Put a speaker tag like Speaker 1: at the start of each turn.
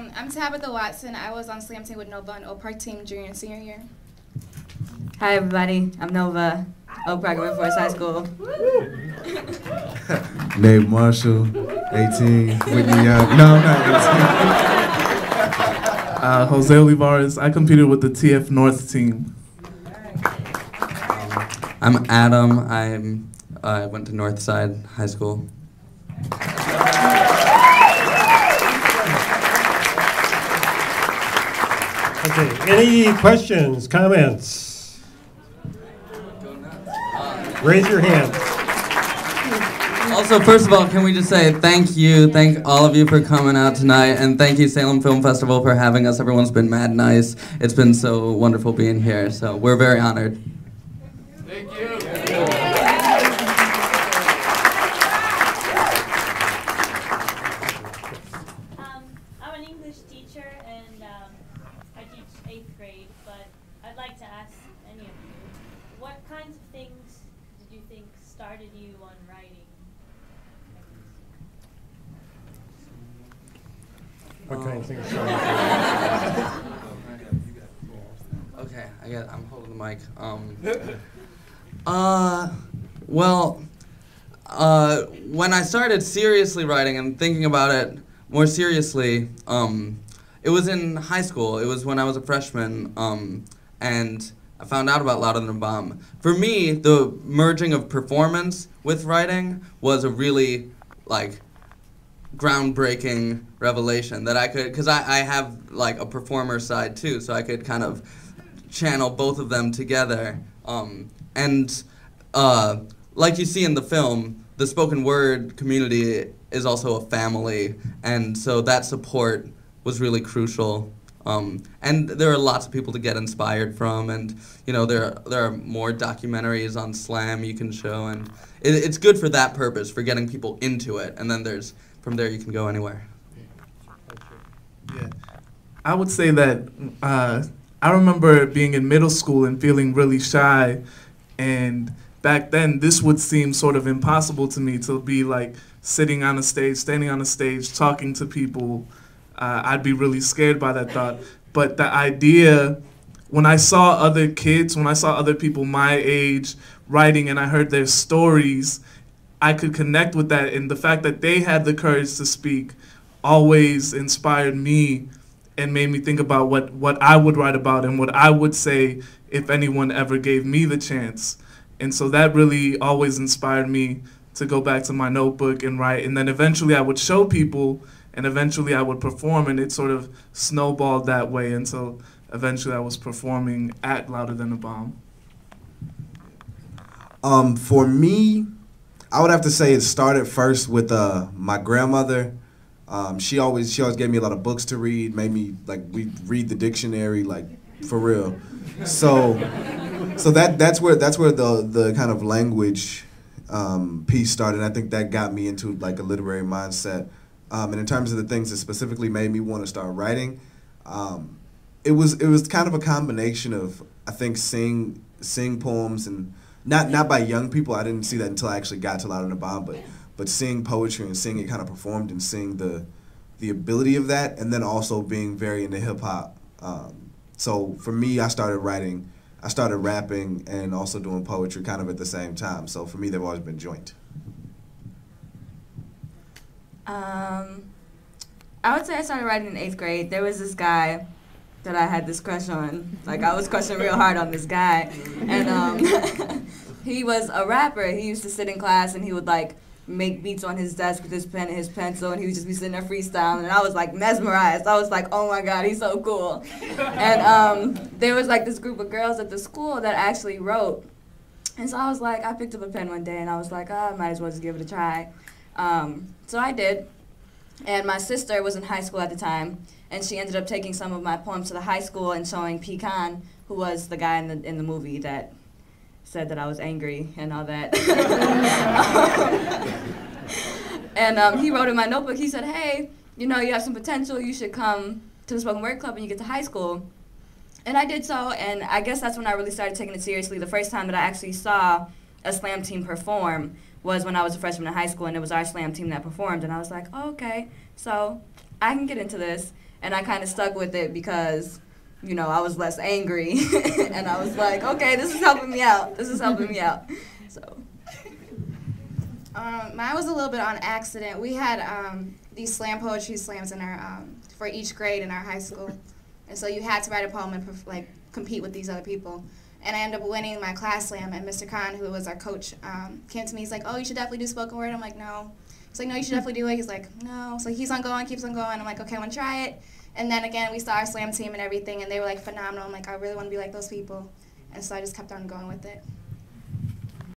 Speaker 1: I'm Tabitha Watson. I was on Slam Team with Nova and Oak Park Team junior and senior year.
Speaker 2: Hi everybody, I'm Nova, Oak Park River Forest High School.
Speaker 3: Nate Marshall, 18, Whitney Young. No, I'm not 18.
Speaker 4: José Olivarez. I competed with the TF North team.
Speaker 5: I'm Adam. I went to Northside High School.
Speaker 6: Okay, any questions, comments? Raise your hand.
Speaker 5: Also, first of all, can we just say thank all of you for coming out tonight, and thank you Salem Film Festival for having us. Everyone's been mad nice. It's been so wonderful being here, so we're very honored.
Speaker 7: Thank you.
Speaker 8: I'm an English teacher, and I teach 8th grade, but I'd like to ask any of you, what kinds of things did you think started you on writing?
Speaker 6: What kind of things?
Speaker 5: Okay, I'm holding the mic. When I started seriously writing and thinking about it more seriously, it was in high school. It was when I was a freshman, and I found out about Louder Than a Bomb. For me, the merging of performance with writing was a really, groundbreaking revelation that I could, because I have a performer side too, so I could kind of channel both of them together. Like you see in the film, the spoken word community is also a family, and so that support was really crucial. And there are lots of people to get inspired from, and there are more documentaries on slam you can show, and it's good for that purpose, for getting people into it, and then from there you can go anywhere.
Speaker 4: Yeah, I would say that I remember being in middle school and feeling really shy, and back then this would seem sort of impossible to me, to be sitting on a stage, standing on a stage, talking to people. I'd be really scared by that thought. But the idea, when I saw other kids, when I saw other people my age writing and I heard their stories, I could connect with that, and the fact that they had the courage to speak always inspired me and made me think about what I would write about and what I would say if anyone ever gave me the chance. And so that really always inspired me to go back to my notebook and write, and then eventually I would show people, and eventually I would perform, and it sort of snowballed that way until eventually I was performing at Louder Than a Bomb.
Speaker 3: For me, I would have to say it started first with my grandmother. She always gave me a lot of books to read, made me read the dictionary for real. So that's where the kind of language piece started. And I think that got me into a literary mindset. And in terms of the things that specifically made me want to start writing, it was kind of a combination of, I think, seeing poems, and not by young people. I didn't see that until I actually got to Louder Than a Bomb, but seeing poetry and seeing it kind of performed and seeing the ability of that, and then also being very into hip hop. So for me, I started rapping and also doing poetry kind of at the same time. So for me, they've always been joint.
Speaker 2: I would say I started writing in 8th grade. There was this guy that I had this crush on. I was crushing real hard on this guy. And he was a rapper. He used to sit in class and he would make beats on his desk with his pen and his pencil, and he would just be sitting there freestyling, and I was mesmerized. I was oh my God, he's so cool. And there was this group of girls at the school that actually wrote. And so I was I picked up a pen one day and I was I might as well just give it a try. So I did, and my sister was in high school at the time, and she ended up taking some of my poems to the high school and showing Pecan, who was the guy in the movie that said that I was angry and all that. And he wrote in my notebook, he said, hey, you have some potential, you should come to the spoken word club when you get to high school. And I did so, and I guess that's when I really started taking it seriously. The first time that I actually saw a slam team perform was when I was a freshman in high school, and it was our slam team that performed, and I was oh, okay, so I can get into this. And I kind of stuck with it because, you know, I was less angry. And I was like, okay, this is helping me out. This is helping me out. So.
Speaker 1: Mine was a little bit on accident. We had these slam poetry slams in our for each grade in our high school, and so you had to write a poem and compete with these other people. And I ended up winning my class slam. And Mr. Khan, who was our coach, came to me. He's like, "Oh, you should definitely do spoken word." I'm like, "No." He's like, "No, you should definitely do it." He's like, "No." So he keeps on going, keeps on going. I'm like, "Okay, I'm gonna try it." And then again, we saw our slam team and everything, and they were like phenomenal. I'm like, I really want to be like those people, and so I just kept on going with it.